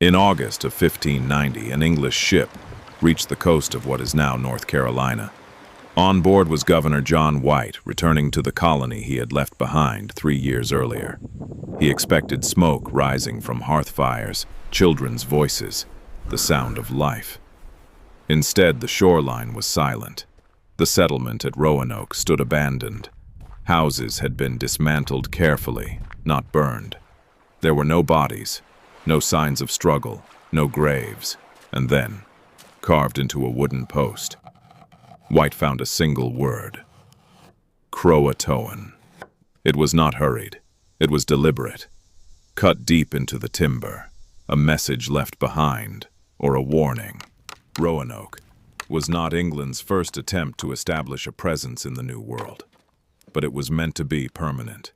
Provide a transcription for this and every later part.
In August of 1590, an English ship reached the coast of what is now North Carolina. On board was Governor John White, returning to the colony he had left behind 3 years earlier. He expected smoke rising from hearth fires, children's voices, the sound of life. Instead, the shoreline was silent. The settlement at Roanoke stood abandoned. Houses had been dismantled carefully, not burned. There were no bodies, no signs of struggle, no graves, and then, carved into a wooden post, White found a single word: Croatoan. It was not hurried. It was deliberate. Cut deep into the timber, a message left behind, or a warning. Roanoke was not England's first attempt to establish a presence in the New World, but it was meant to be permanent.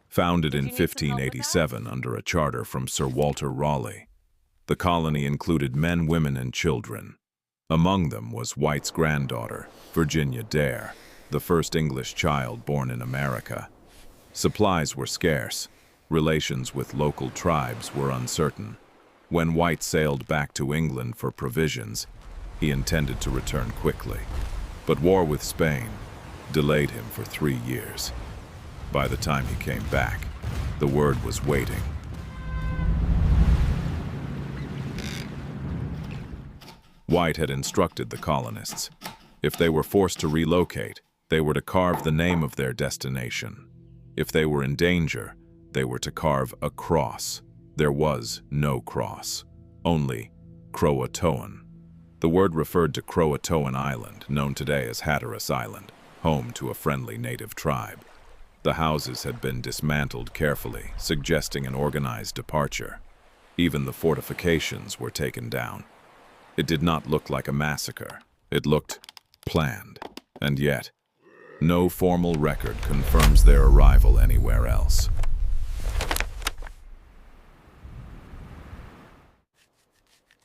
Founded in 1587 under a charter from Sir Walter Raleigh, the colony included men, women, and children. Among them was White's granddaughter, Virginia Dare, the first English child born in America. Supplies were scarce. Relations with local tribes were uncertain. When White sailed back to England for provisions, he intended to return quickly. But war with Spain delayed him for 3 years. By the time he came back, the word was waiting. White had instructed the colonists. If they were forced to relocate, they were to carve the name of their destination. If they were in danger, they were to carve a cross. There was no cross, only Croatoan. The word referred to Croatoan Island, known today as Hatteras Island, home to a friendly native tribe. The houses had been dismantled carefully, suggesting an organized departure. Even the fortifications were taken down. It did not look like a massacre. It looked planned. And yet, no formal record confirms their arrival anywhere else.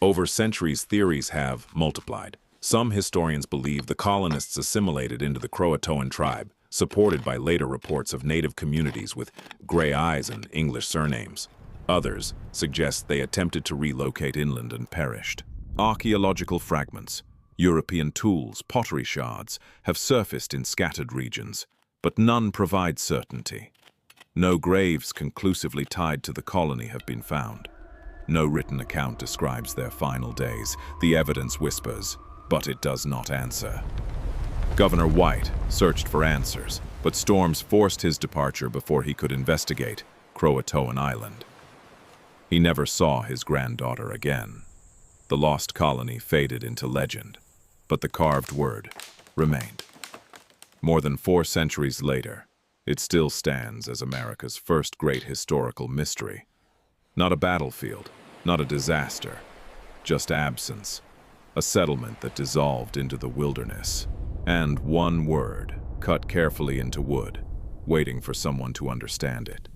Over centuries, theories have multiplied. Some historians believe the colonists assimilated into the Croatoan tribe, supported by later reports of native communities with gray eyes and English surnames. Others suggest they attempted to relocate inland and perished. Archaeological fragments, European tools, pottery shards have surfaced in scattered regions, but none provide certainty. No graves conclusively tied to the colony have been found. No written account describes their final days. The evidence whispers, but it does not answer. Governor White searched for answers, but storms forced his departure before he could investigate Croatoan Island. He never saw his granddaughter again. The lost colony faded into legend, but the carved word remained. More than 4 centuries later, it still stands as America's first great historical mystery. Not a battlefield, not a disaster, just absence, a settlement that dissolved into the wilderness, and one word cut carefully into wood, waiting for someone to understand it.